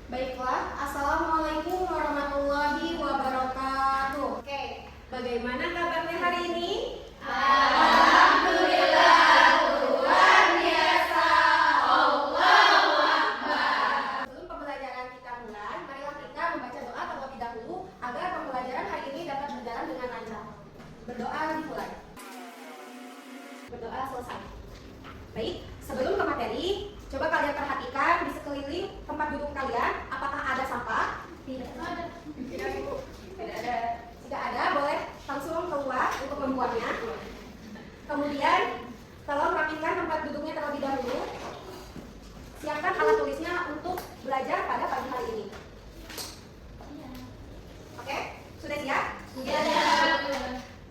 Baiklah, Assalamualaikum warahmatullahi wabarakatuh. Oke, bagaimana kabarnya hari ini? Alhamdulillah, luar biasa. Allahu Akbar. Sebelum pembelajaran kita mulai, marilah kita membaca doa terlebih dahulu agar pembelajaran hari ini dapat berjalan dengan lancar. Berdoa dimulai. Berdoa selesai. Baik, sebelum ke materi, coba kalian perhatikan di sekeliling tempat duduk kalian, apakah ada sampah? Tidak ada. Tidak, Ibu. Tidak ada. Jika ada, boleh langsung keluar untuk membuangnya. Kemudian, tolong rapikan tempat duduknya terlebih dahulu. Siapkan alat tulisnya untuk belajar pada pagi hari ini. Oke? Sudah siap? Sudah.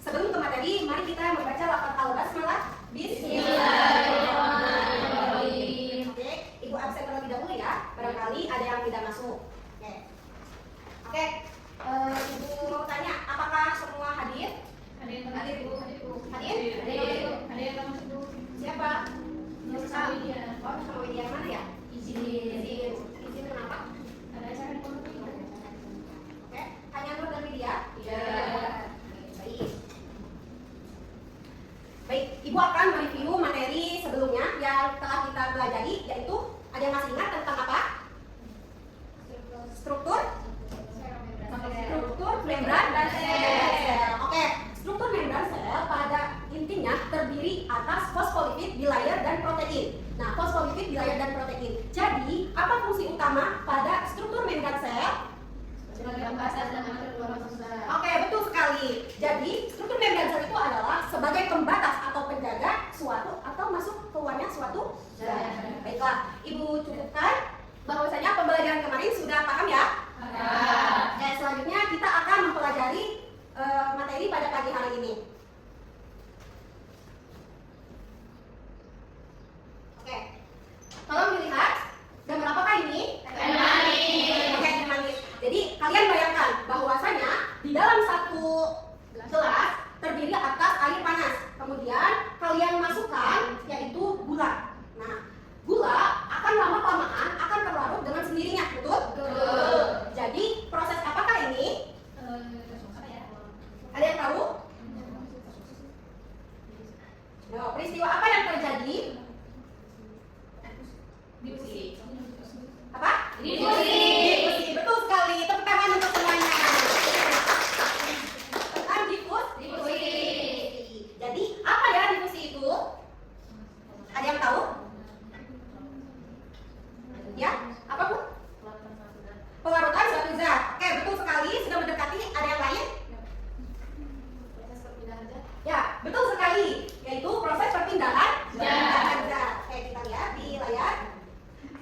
Sebelum ke materi, mari kita membaca lafaz al-basmalah. Bismillahirrahmanirrahim. Oke, Ibu absen terlebih dahulu ya. Barangkali ada yang tidak masuk. Oke. Ibu mau tanya, apakah semua hadir? Hadir, Bu. Hadir? Hadir, Bu. Siapa? Sama Widya. Oh, sama Widya mana ya? Izin. Izin kenapa? Ada acara di pondok. Oke, hanya Nur dan Widya? Iya. Baik. Baik, Ibu akan mereview materi sebelumnya yang telah kita pelajari, yaitu ada yang masih ingat tentang apa? Struktur membran dan sel. Oke, struktur membran sel pada intinya terdiri atas fosfolipid, bilayer, dan protein. Nah, fosfolipid, bilayer, dan protein. Jadi, apa fungsi utama pada struktur membran sel? Sebagai pembatas dan mengatur keluaran sel. Oke, betul sekali. Jadi, struktur membran sel itu adalah sebagai pembatas atau penjaga suatu atau masuk keluarnya suatu zat. Baiklah, Ibu cukupkan bahwasanya pembelajaran kemarin sudah paham ya? Dan selanjutnya kita akan mempelajari materi pada pagi hari ini. Oke, tolong dilihat gambar apakah ini? Oke, teh manis. Jadi kalian bayangkan bahwasanya di dalam satu gelas terdiri atas air panas. Kemudian kalian masukkan yaitu gula. Nah, gula akan lama-kelamaan akan terlarut dengan sendirinya, betul? Jadi proses apakah ini? Ada yang tahu? No, peristiwa apa yang terjadi? Difusi. Apa? Difusi. Difusi, betul sekali. Tepuk tangan untuk semuanya. Tentang Difusi. Jadi apa ya difusi itu? Ada yang tahu? Ya, apa Bu? Pelarutan suatu zat. Oke, betul sekali. Sudah mendekati. Ada yang lain? Ya, betul sekali. Yaitu proses perpindahan zat. Oke, kita lihat di layar.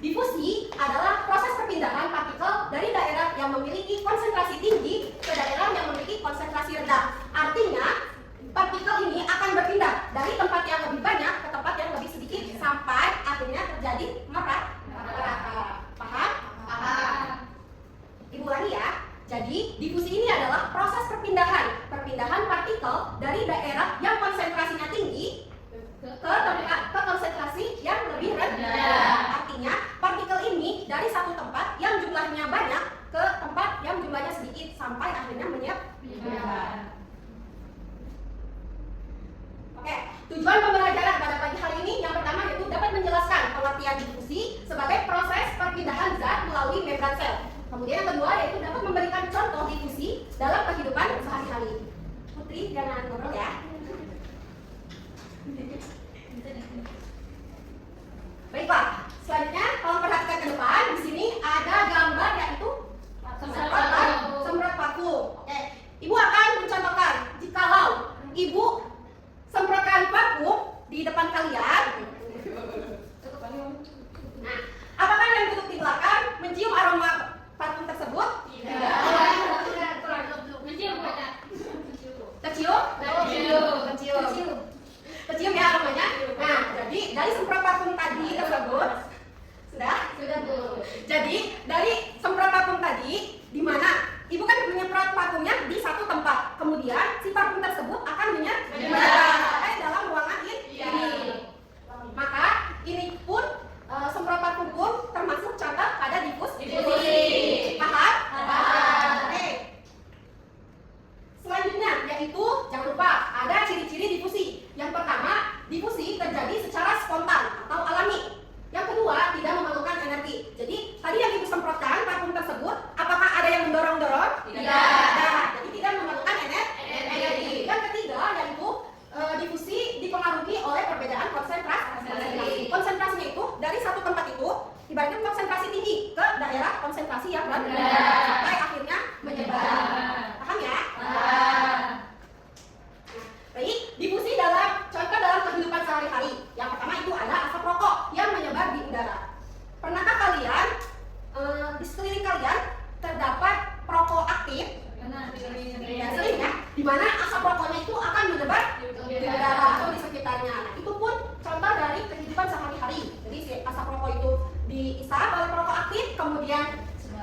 Difusi adalah proses perpindahan partikel dari daerah yang memiliki konsentrasi tinggi ke daerah yang memiliki konsentrasi rendah. Artinya, partikel ini akan berpindah dari tempat yang lebih banyak ke tempat yang lebih sedikit sampai akhirnya terjadi merata. Paham? Ibu ulangi ya. Jadi, difusi ini adalah proses perpindahan partikel dari daerah yang konsentrasinya tinggi ke konsentrasi yang lebih rendah. Artinya, partikel ini dari satu tempat yang jumlahnya banyak ke tempat yang jumlahnya sedikit sampai akhirnya menyebar. Oke, tujuan pembelajaran pada pagi hari ini yang pertama yaitu dapat menjelaskan pengertian difusi sebagai proses perpindahan zat melalui membran sel. Kemudian yang kedua yaitu dapat memberikan contoh difusi dalam kehidupan sehari-hari. Putri, jangan ngobrol ya. Baiklah, selanjutnya tolong perhatikan ke depan. Di sini ada gambar yaitu semprot vakum. Oke, Ibu akan mencontohkan jikalau Ibu semprotkan vakum di depan kalian. Nah, apakah yang duduk di belakang mencium aroma parfum tersebut? Tidak. Kecium ya aromanya. Nah, jadi dari semprot parfum tadi tersebut sirkulasi yang berdarah sampai akhirnya menyebar. Paham ya? Baik, difusi dalam contoh dalam kehidupan sehari-hari. Yang pertama itu ada asap rokok yang menyebar di udara. Pernahkah kalian di sekeliling kalian terdapat perokok aktif? Ya, sering ya, di mana asap rokoknya itu akan menyebar di udara atau di sekitarnya. Nah, itu pun contoh dari kehidupan sehari-hari. Jadi si asap rokok itu diisap oleh perokok aktif, kemudian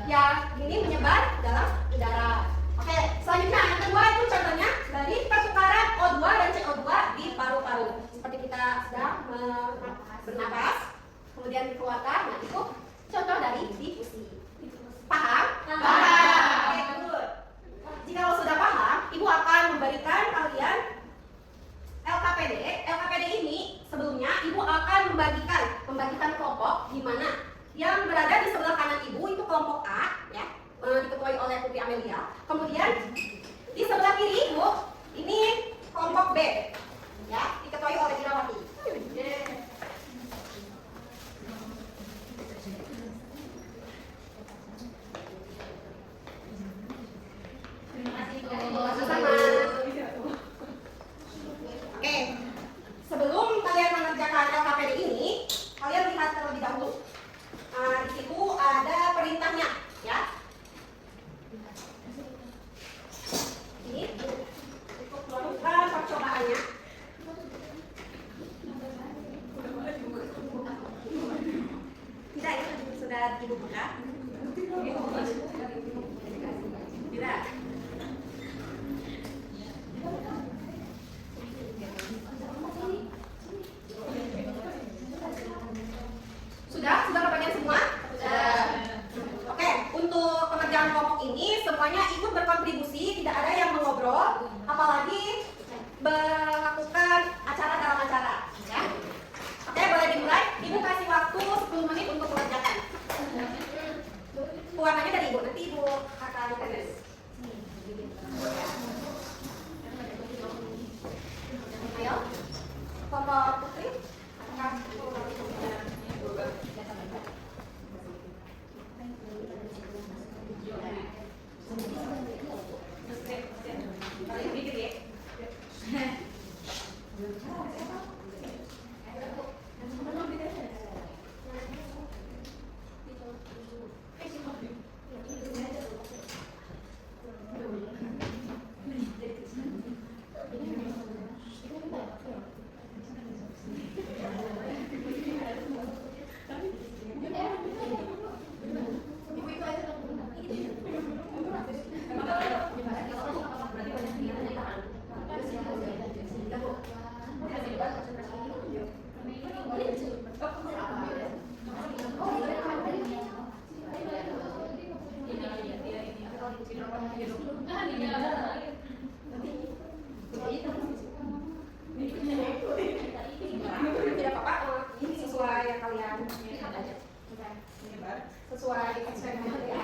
ya ini menyebar dalam udara. Oke, selanjutnya yang kedua itu contohnya dari pertukaran O2 dan CO2 di paru-paru. Seperti kita sedang bernapas, kemudian dikeluarkan. Nah, itu contoh dari difusi. Paham? Oke, good. Jika sudah paham, Ibu akan memberikan kalian LKPD. LKPD ini sebelumnya Ibu akan membagikan kelompok di mana yang berada di sebelah kanan Ibu itu kelompok A, ya, diketuai oleh Putri Amelia. Kemudian di sebelah kiri Ibu ini kelompok B, ya, diketuai oleh Irawati. Sama-sama. Oke, sebelum kalian mengerjakan LKPD ini, kalian lihat terlebih dahulu. Di situ ada perintahnya, ya. Ini untuk melakukan percobaannya. Tidak, ya, sudah Ibu buka. Tidak. Sudah kebagian semua? Sudah. Oke, untuk pekerjaan kelompok ini semuanya ikut berkontribusi, tidak ada yang mengobrol, apalagi melakukan acara dalam acara, ya. Oke, boleh dimulai. Ibu kasih waktu 10 menit untuk mengerjakan. Warnanya dari Ibu, nanti Ibu akan tulis. Ayo, kelompok Putri. Tidak apa-apa, ini sesuai yang kalian sesuai eksperimen ya.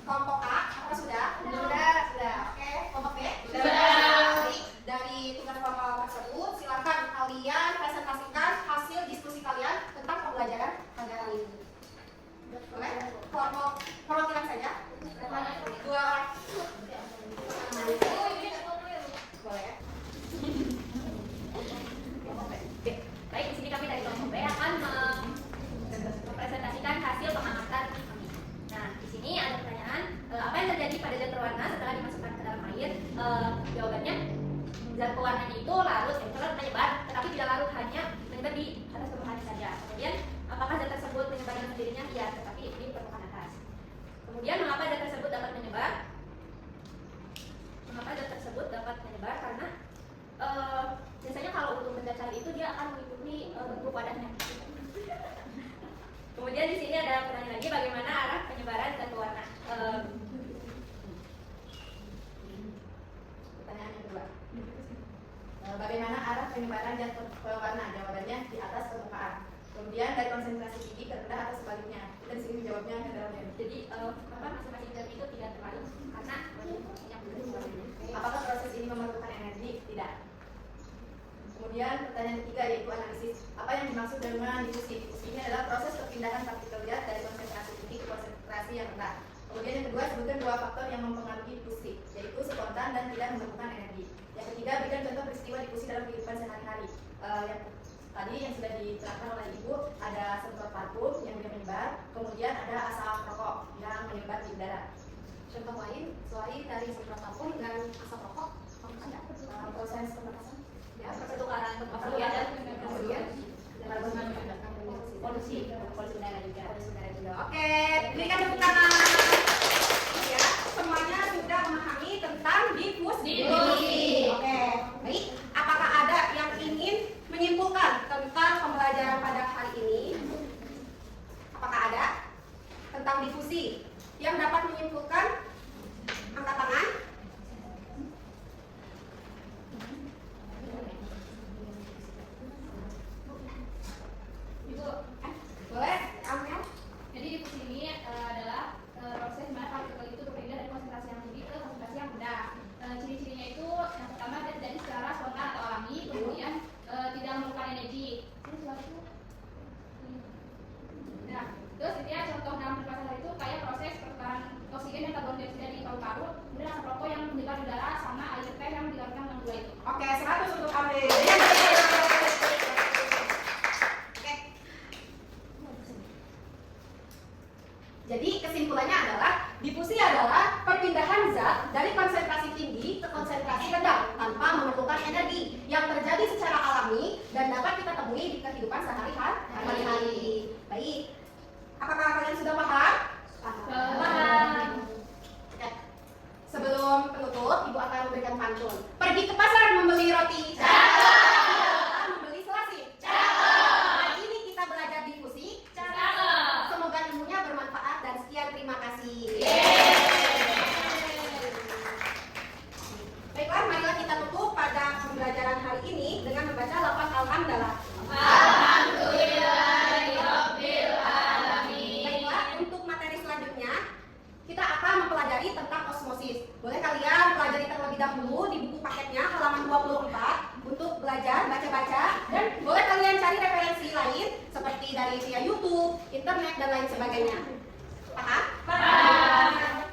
Kelompok A, apa sudah? Sudah. Oke, kelompok B? Sudah. Dari tugas kelompok tersebut, silakan kalian presentasikan hasil diskusi kalian tentang pembelajaran pada hari ini. Boleh? Kelompok perwakilan saja. 2 orang. Boleh. Baik, di sini kami dari kelompok B akan mempresentasikan hasil pengamatan kami. Nah, di sini ada pertanyaan, apa yang terjadi pada zat berwarna setelah dimasukkan ke dalam air? Jawabannya, zat pewarnanya itu larut, menyebar, tetapi tidak larut, hanya menyebar di atas permukaan saja. Kemudian, apakah zat tersebut menyebar dengan sendirinya? Iya, tetapi di permukaan atas. Kemudian, mengapa zat tersebut dapat menyebar? Karena Bagaimana arah penyebaran zat pewarna? Jawabannya di atas permukaan. Kemudian dari konsentrasi tinggi ke rendah atau sebaliknya. Kita di sini jawabnya adalah Jadi masing-masing zat itu tidak terlalu karena yang apakah proses ini memerlukan energi? Tidak. Kemudian pertanyaan ketiga yaitu analisis. Apa yang dimaksud dengan difusi? Difusi ini adalah proses perpindahan partikel zat dari konsentrasi tinggi ke konsentrasi yang rendah. Kemudian yang kedua, sebutkan dua faktor yang mempengaruhi difusi, yaitu spontan dan tidak membutuhkan energi. Yang ketiga, berikan contoh peristiwa difusi dalam kehidupan sehari-hari. Yang tadi yang sudah diterangkan oleh Ibu, ada semprot parfum yang dia menyebar, kemudian ada asap rokok yang menyebar di udara. Contoh lain selain dari semprot parfum dan asap rokok, ada Proses pemanasan. ya pertukaran kemudian polusi udara juga. Oke, berikan tepuk tangan. Ya, semuanya sudah memahami tentang difusi. Oke, baik. Apakah ada yang ingin menyimpulkan tentang pembelajaran pada hari ini? Apakah ada tentang difusi yang dapat menyimpulkan? Angkat tangan. Ibu, Boleh, Amel? jadi difusi ini adalah proses di mana partikel itu berpindah dari konsentrasi yang tinggi ke konsentrasi yang rendah. Ciri-cirinya itu yang pertama dia terjadi secara spontan atau alami, kemudian tidak memerlukan energi. Nah, terus intinya contoh dalam perkataan itu kayak proses pertukaran oksigen dan karbon dioksida di paru-paru, kemudian asap rokok yang menyebar di udara sama air teh yang dilakukan dengan gula itu. Oke, 100 untuk Amel. Oke. Jadi kesimpulannya adalah difusi adalah perpindahan zat dari konsentrasi tinggi ke konsentrasi rendah tanpa memerlukan energi yang terjadi secara alami dan dapat kita temui di kehidupan sehari-hari. Baik. Apakah kalian sudah paham? Paham. Oke. Sebelum penutup, Ibu akan memberikan pantun. Pergi ke pasar membeli roti. Cakep. Membeli selasih. Cakep. Hari ini kita belajar difusi. Cakep. Semoga ilmunya bermanfaat dan sekian terima kasih. Baiklah, marilah kita tutup pada pembelajaran hari ini dengan membaca lafaz alhamdulillah. Baiklah, untuk materi selanjutnya kita akan mempelajari tentang osmosis. Boleh kalian pelajari terlebih dahulu di buku paketnya halaman 24 untuk belajar baca-baca, dan boleh kalian cari referensi lain seperti dari via YouTube, internet dan lain sebagainya. Paham? Paham.